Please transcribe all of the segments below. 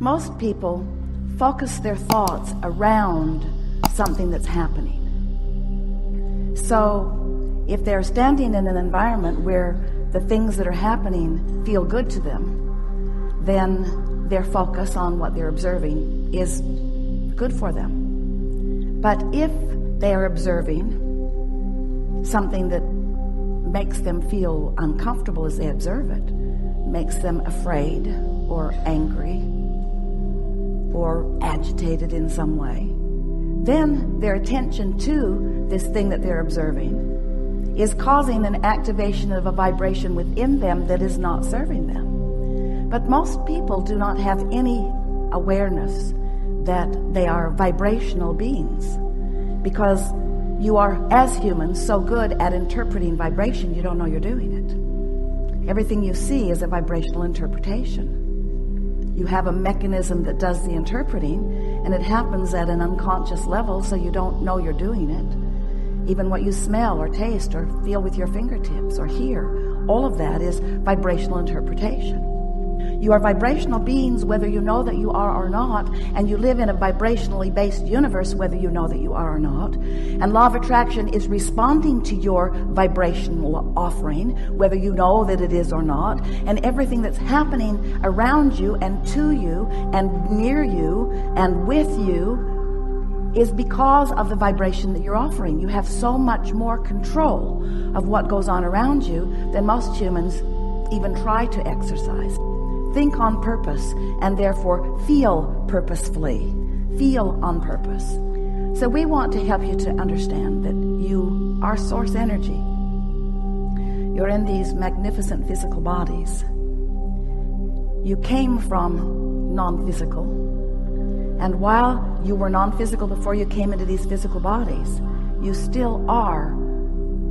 Most people focus their thoughts around something that's happening. So if they're standing in an environment where the things that are happening feel good to them, then their focus on what they're observing is good for them. But if they are observing something that makes them feel uncomfortable as they observe it, makes them afraid or angry or agitated in some way, then their attention to this thing that they're observing is causing an activation of a vibration within them that is not serving them. But most people do not have any awareness that they are vibrational beings, because you are, as humans, so good at interpreting vibration, you don't know you're doing it. Everything you see is a vibrational interpretation. You have a mechanism that does the interpreting, and it happens at an unconscious level, so you don't know you're doing it. Even what you smell or taste or feel with your fingertips or hear, all of that is vibrational interpretation. You are vibrational beings whether you know that you are or not, and you live in a vibrationally based universe whether you know that you are or not. And law of attraction is responding to your vibrational offering whether you know that it is or not. And everything that's happening around you and to you and near you and with you is because of the vibration that you're offering. You have so much more control of what goes on around you than most humans even try to exercise. Think on purpose, and therefore feel purposefully. Feel on purpose. So we want to help you to understand that you are source energy. You're in these magnificent physical bodies. You came from non-physical. And while you were non-physical before you came into these physical bodies, you still are,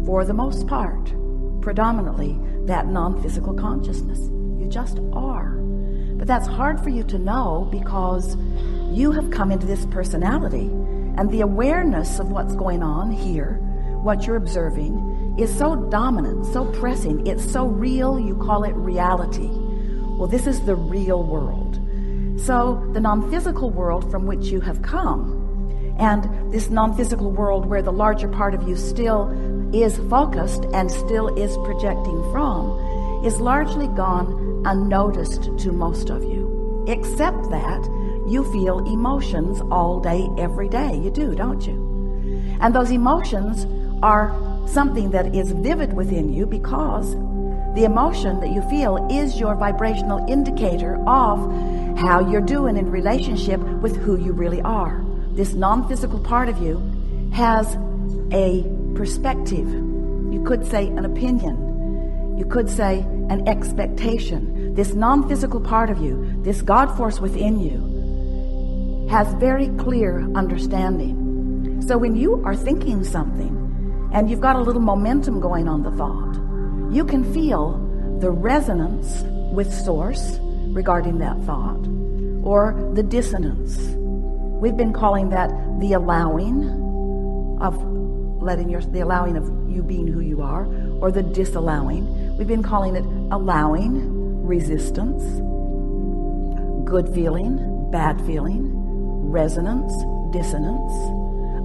for the most part, predominantly, that non-physical consciousness. You just are. But that's hard for you to know because you have come into this personality, and the awareness of what's going on here, what you're observing, is so dominant, so pressing, it's so real, you call it reality. Well, this is the real world. So the non-physical world from which you have come, and this non-physical world where the larger part of you still is focused and still is projecting from, is largely gone unnoticed to most of you, except that you feel emotions all day, every day. You do, don't you? And those emotions are something that is vivid within you because the emotion that you feel is your vibrational indicator of how you're doing in relationship with who you really are. This non-physical part of you has a perspective. You could say an opinion. You could say an expectation. This non-physical part of you, this God force within you, has very clear understanding. So when you are thinking something and you've got a little momentum going on the thought, you can feel the resonance with source regarding that thought, or the dissonance. We've been calling that the allowing of the allowing of you being who you are, or the disallowing. We've been calling it allowing, resistance, good feeling, bad feeling, resonance, dissonance,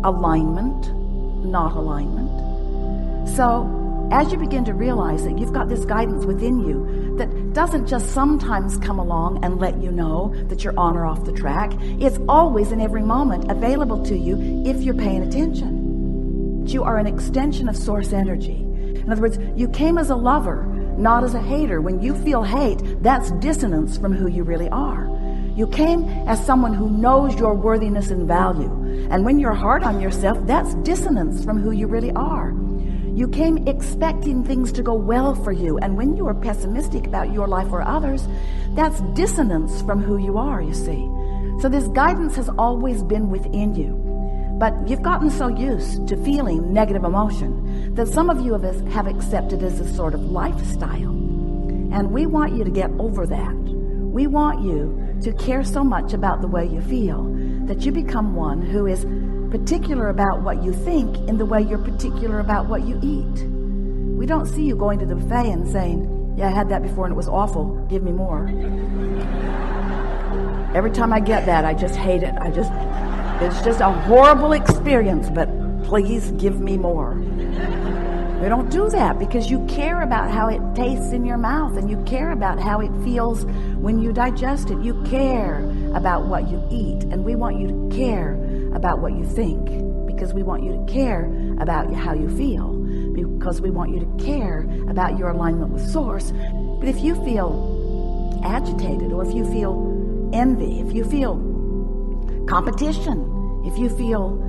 alignment, not alignment. So as you begin to realize that you've got this guidance within you that doesn't just sometimes come along and let you know that you're on or off the track, it's always in every moment available to you if you're paying attention. You are an extension of source energy. In other words, you came as a lover, not as a hater. When you feel hate, that's dissonance from who you really are. You came as someone who knows your worthiness and value. And when you're hard on yourself, that's dissonance from who you really are. You came expecting things to go well for you. And when you are pessimistic about your life or others, that's dissonance from who you are, you see. So this guidance has always been within you. But you've gotten so used to feeling negative emotion that some of you have accepted as a sort of lifestyle. And we want you to get over that. We want you to care so much about the way you feel that you become one who is particular about what you think in the way you're particular about what you eat. We don't see you going to the buffet and saying, yeah, I had that before and it was awful, give me more. Every time I get that, I just hate it. It's just a horrible experience, but please give me more. We don't do that because you care about how it tastes in your mouth, and you care about how it feels when you digest it. You care about what you eat, and we want you to care about what you think, because we want you to care about how you feel, because we want you to care about your alignment with Source. But if you feel agitated, or if you feel envy, if you feel competition, if you feel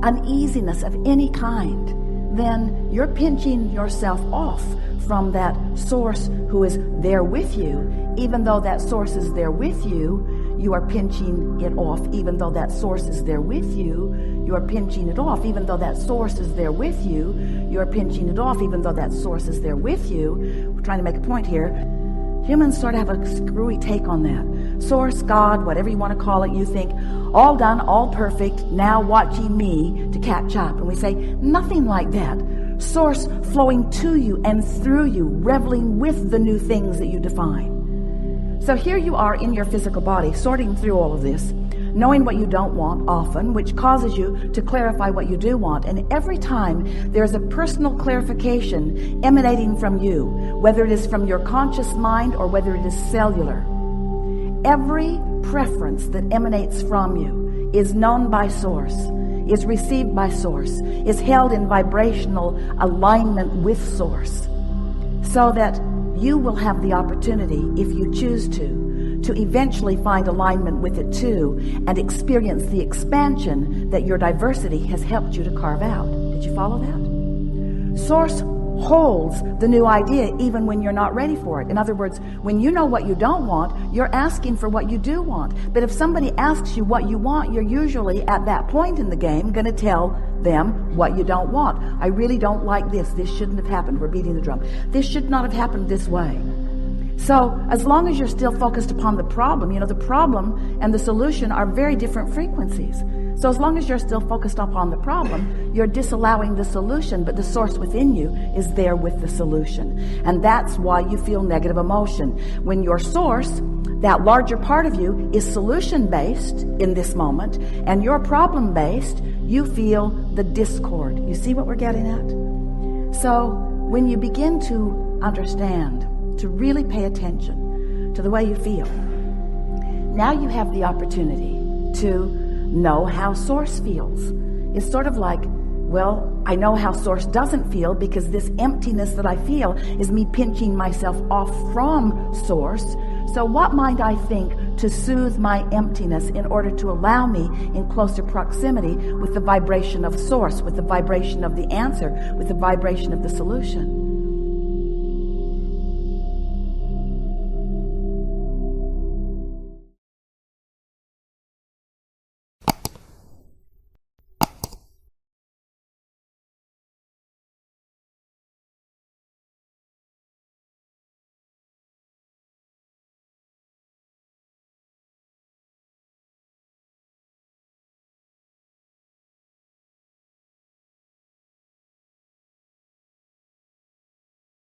uneasiness of any kind, then you're pinching yourself off from that Source who is there with you. Even though that Source is there with you, you are pinching it off. Even though that Source is there with you, you are pinching it off. Even though that Source is there with you, you are pinching it off. Even though that Source is there with you. We're trying to make a point here. Humans sort of have a screwy take on that. Source, God, whatever you want to call it, you think, all done, all perfect, now watch ye me to catch up. And we say, nothing like that. Source flowing to you and through you, reveling with the new things that you define. So here you are in your physical body, sorting through all of this, knowing what you don't want often, which causes you to clarify what you do want. And every time there's a personal clarification emanating from you, whether it is from your conscious mind or whether it is cellular, every preference that emanates from you is known by Source, is received by Source, is held in vibrational alignment with Source, so that you will have the opportunity, if you choose to eventually find alignment with it too, and experience the expansion that your diversity has helped you to carve out. Did you follow that? Source holds the new idea even when you're not ready for it. In other words, when you know what you don't want, you're asking for what you do want. But if somebody asks you what you want, you're usually at that point in the game going to tell them what you don't want. I really don't like this. This shouldn't have happened. We're beating the drum. This should not have happened this way. So as long as you're still focused upon the problem, the problem and the solution are very different frequencies. So as long as you're still focused upon the problem, you're disallowing the solution, but the Source within you is there with the solution. And that's why you feel negative emotion. When your Source, that larger part of you, is solution-based in this moment, and you're problem-based, you feel the discord. You see what we're getting at? So when you begin to understand, to really pay attention to the way you feel, now you have the opportunity to know how Source feels. It's sort of like, well, I know how Source doesn't feel, because this emptiness that I feel is me pinching myself off from Source. So what might I think to soothe my emptiness in order to allow me in closer proximity with the vibration of Source, with the vibration of the answer, with the vibration of the solution?